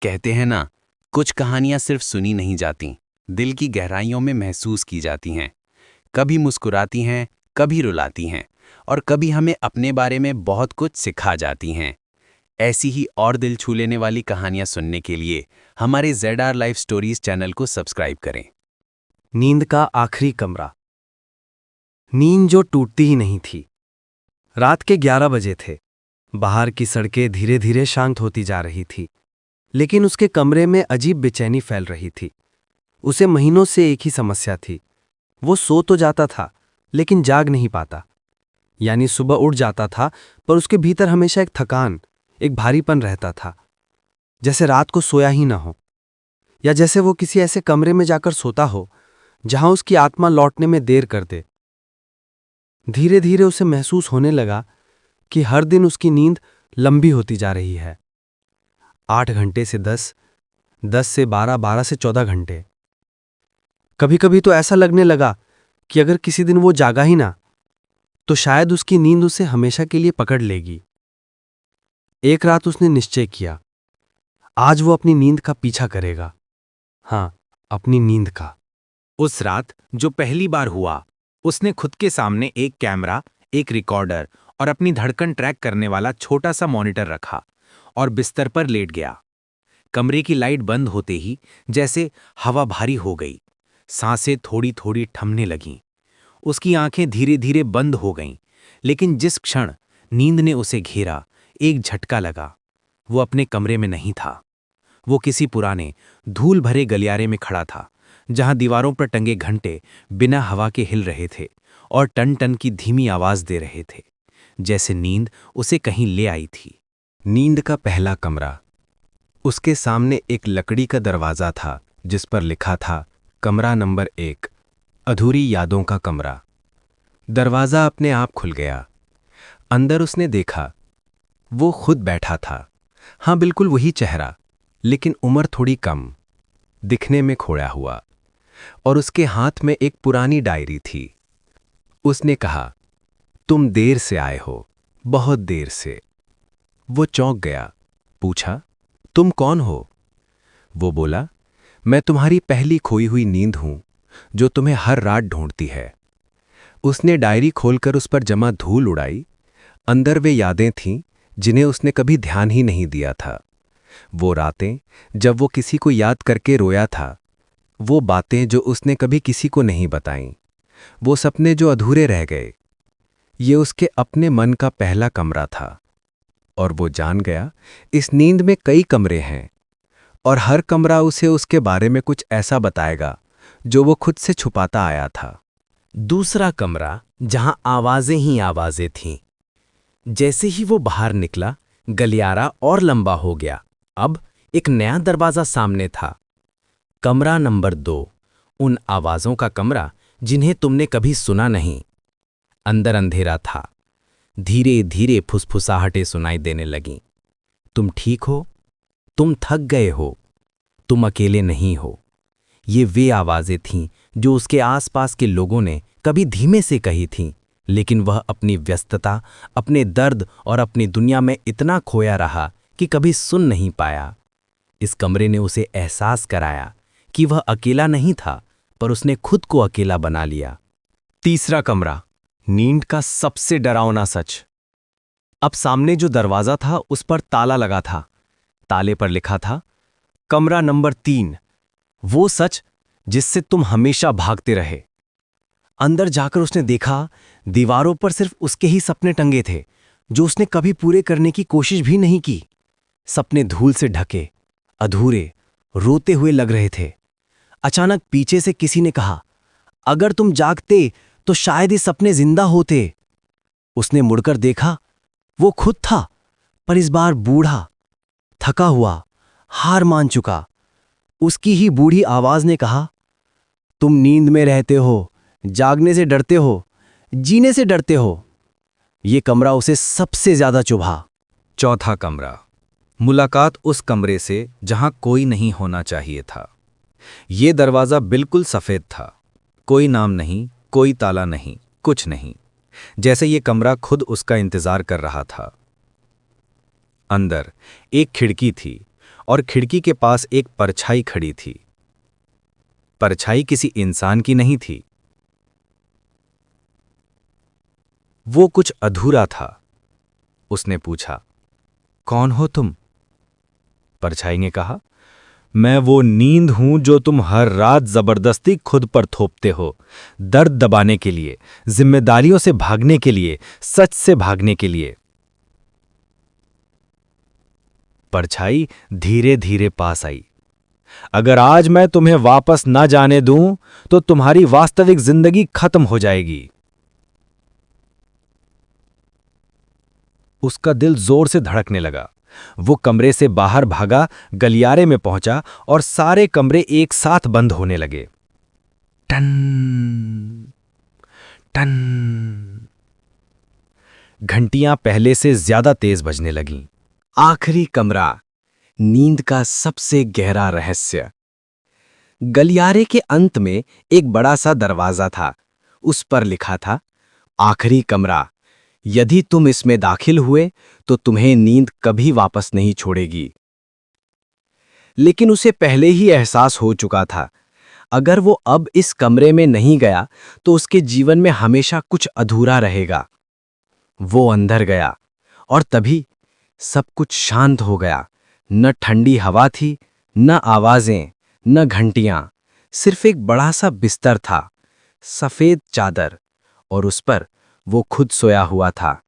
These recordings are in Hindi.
कहते हैं ना, कुछ कहानियां सिर्फ सुनी नहीं जाती, दिल की गहराइयों में महसूस की जाती हैं। कभी मुस्कुराती हैं, कभी रुलाती हैं, और कभी हमें अपने बारे में बहुत कुछ सिखा जाती हैं। ऐसी ही और दिल छू लेने वाली कहानियां सुनने के लिए हमारे ZR लाइफ स्टोरीज चैनल को सब्सक्राइब करें। नींद का आखिरी कमरा। नींद जो टूटती ही नहीं थी। रात के 11 बजे थे। बाहर की सड़कें धीरे धीरे शांत होती जा रही थी, लेकिन उसके कमरे में अजीब बेचैनी फैल रही थी। उसे महीनों से एक ही समस्या थी। वो सो तो जाता था, लेकिन जाग नहीं पाता। यानी सुबह उठ जाता था, पर उसके भीतर हमेशा एक थकान, एक भारीपन रहता था, जैसे रात को सोया ही ना हो, या जैसे वो किसी ऐसे कमरे में जाकर सोता हो जहां उसकी आत्मा लौटने में देर कर दे। धीरे धीरे उसे महसूस होने लगा कि हर दिन उसकी नींद लंबी होती जा रही है। 8 घंटे से 10, 10 से 12, 12 से 14 घंटे। कभी कभी तो ऐसा लगने लगा कि अगर किसी दिन वो जागा ही ना, तो शायद उसकी नींद उसे हमेशा के लिए पकड़ लेगी। एक रात उसने निश्चय किया, आज वो अपनी नींद का पीछा करेगा। हाँ, अपनी नींद का। उस रात जो पहली बार हुआ, उसने खुद के सामने एक कैमरा, एक रिकॉर्डर और अपनी धड़कन ट्रैक करने वाला छोटा सा मॉनिटर रखा और बिस्तर पर लेट गया। कमरे की लाइट बंद होते ही जैसे हवा भारी हो गई, सांसें थोड़ी थोड़ी थमने लगीं। उसकी आंखें धीरे धीरे बंद हो गईं, लेकिन जिस क्षण नींद ने उसे घेरा, एक झटका लगा। वो अपने कमरे में नहीं था। वो किसी पुराने, धूल भरे गलियारे में खड़ा था, जहां दीवारों पर टंगे घंटे बिना हवा के हिल रहे थे और टन टन की धीमी आवाज दे रहे थे, जैसे नींद उसे कहीं ले आई थी। नींद का पहला कमरा। उसके सामने एक लकड़ी का दरवाजा था, जिस पर लिखा था कमरा नंबर 1, अधूरी यादों का कमरा। दरवाजा अपने आप खुल गया। अंदर उसने देखा, वो खुद बैठा था। हाँ, बिल्कुल वही चेहरा, लेकिन उम्र थोड़ी कम, दिखने में खोया हुआ, और उसके हाथ में एक पुरानी डायरी थी। उसने कहा, तुम देर से आए हो, बहुत देर से। वो चौंक गया, पूछा, तुम कौन हो? वो बोला, मैं तुम्हारी पहली खोई हुई नींद हूं, जो तुम्हें हर रात ढूंढती है। उसने डायरी खोलकर उस पर जमा धूल उड़ाई। अंदर वे यादें थीं जिन्हें उसने कभी ध्यान ही नहीं दिया था। वो रातें जब वो किसी को याद करके रोया था, वो बातें जो उसने कभी किसी को नहीं बताईं, वो सपने जो अधूरे रह गए। ये उसके अपने मन का पहला कमरा था, और वो जान गया, इस नींद में कई कमरे हैं, और हर कमरा उसे उसके बारे में कुछ ऐसा बताएगा जो वो खुद से छुपाता आया था। दूसरा कमरा, जहां आवाजें ही आवाजें थीं। जैसे ही वो बाहर निकला, गलियारा और लंबा हो गया। अब एक नया दरवाजा सामने था। कमरा नंबर 2, उन आवाजों का कमरा जिन्हें तुमने कभी सुना नहीं। अंदर अंधेरा था। धीरे धीरे फुसफुसाहटें सुनाई देने लगीं। तुम ठीक हो? तुम थक गए हो? तुम अकेले नहीं हो? ये वे आवाजें थीं जो उसके आसपास के लोगों ने कभी धीमे से कही थीं, लेकिन वह अपनी व्यस्तता, अपने दर्द और अपनी दुनिया में इतना खोया रहा कि कभी सुन नहीं पाया। इस कमरे ने उसे एहसास कराया कि वह अकेला नहीं था, पर उसने खुद को अकेला बना लिया। तीसरा कमरा, नींद का सबसे डरावना सच। अब सामने जो दरवाजा था, उस पर ताला लगा था। ताले पर लिखा था, कमरा नंबर 3, वो सच जिससे तुम हमेशा भागते रहे। अंदर जाकर उसने देखा, दीवारों पर सिर्फ उसके ही सपने टंगे थे, जो उसने कभी पूरे करने की कोशिश भी नहीं की। सपने धूल से ढके, अधूरे, रोते हुए लग रहे थे। अचानक पीछे से किसी ने कहा, अगर तुम जागते तो शायद ये सपने जिंदा होते। उसने मुड़कर देखा, वो खुद था, पर इस बार बूढ़ा, थका हुआ, हार मान चुका। उसकी ही बूढ़ी आवाज ने कहा, तुम नींद में रहते हो, जागने से डरते हो, जीने से डरते हो। ये कमरा उसे सबसे ज्यादा चुभा। चौथा कमरा, मुलाकात उस कमरे से जहां कोई नहीं होना चाहिए था। ये दरवाजा बिल्कुल सफेद था। कोई नाम नहीं, कोई ताला नहीं, कुछ नहीं, जैसे ये कमरा खुद उसका इंतजार कर रहा था। अंदर एक खिड़की थी, और खिड़की के पास एक परछाई खड़ी थी। परछाई किसी इंसान की नहीं थी। वो कुछ अधूरा था। उसने पूछा, कौन हो तुम? परछाई ने कहा, मैं वो नींद हूं जो तुम हर रात जबरदस्ती खुद पर थोपते हो, दर्द दबाने के लिए, जिम्मेदारियों से भागने के लिए, सच से भागने के लिए। परछाई धीरे धीरे पास आई। अगर आज मैं तुम्हें वापस ना जाने दूं तो तुम्हारी वास्तविक जिंदगी खत्म हो जाएगी। उसका दिल जोर से धड़कने लगा। वो कमरे से बाहर भागा, गलियारे में पहुंचा और सारे कमरे एक साथ बंद होने लगे। टन टन घंटियां पहले से ज्यादा तेज बजने लगीं। आखिरी कमरा, नींद का सबसे गहरा रहस्य। गलियारे के अंत में एक बड़ा सा दरवाजा था। उस पर लिखा था, आखिरी कमरा। यदि तुम इसमें दाखिल हुए तो तुम्हें नींद कभी वापस नहीं छोड़ेगी। लेकिन उसे पहले ही एहसास हो चुका था, अगर वो अब इस कमरे में नहीं गया तो उसके जीवन में हमेशा कुछ अधूरा रहेगा। वो अंदर गया और तभी सब कुछ शांत हो गया। न ठंडी हवा थी, न आवाजें, न घंटियां, सिर्फ एक बड़ा सा बिस्तर था, सफेद चादर, और उस पर वो खुद सोया हुआ था।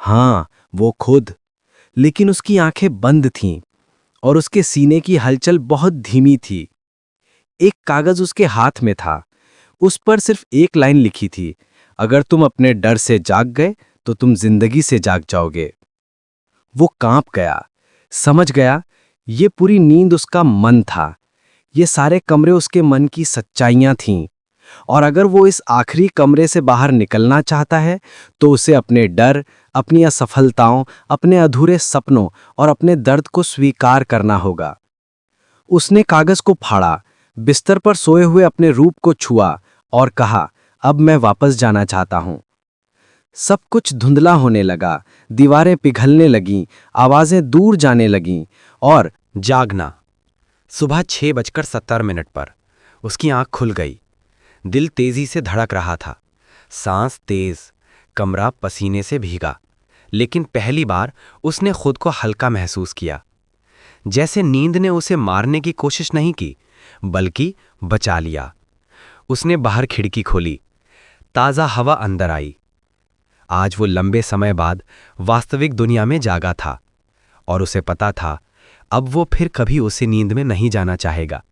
हाँ, वो खुद। लेकिन उसकी आंखें बंद थीं और उसके सीने की हलचल बहुत धीमी थी। एक कागज उसके हाथ में था। उस पर सिर्फ एक लाइन लिखी थी, अगर तुम अपने डर से जाग गए तो तुम जिंदगी से जाग जाओगे। वो कांप गया, समझ गया ये पूरी नींद उसका मन था। ये सारे कमरे उसके मन की सच्चाइयां थीं, और अगर वो इस आखिरी कमरे से बाहर निकलना चाहता है तो उसे अपने डर, अपनी असफलताओं, अपने अधूरे सपनों और अपने दर्द को स्वीकार करना होगा। उसने कागज को फाड़ा, बिस्तर पर सोए हुए अपने रूप को छुआ और कहा, अब मैं वापस जाना चाहता हूं। सब कुछ धुंधला होने लगा, दीवारें पिघलने लगीं, आवाजें दूर जाने लगीं और जागना। सुबह 6:70 पर उसकी आंख खुल गई। दिल तेजी से धड़क रहा था, सांस तेज, कमरा पसीने से भीगा। लेकिन पहली बार उसने खुद को हल्का महसूस किया, जैसे नींद ने उसे मारने की कोशिश नहीं की, बल्कि बचा लिया। उसने बाहर खिड़की खोली, ताज़ा हवा अंदर आई। आज वो लंबे समय बाद वास्तविक दुनिया में जागा था और उसे पता था अब वो फिर कभी उसे नींद में नहीं जाना चाहेगा।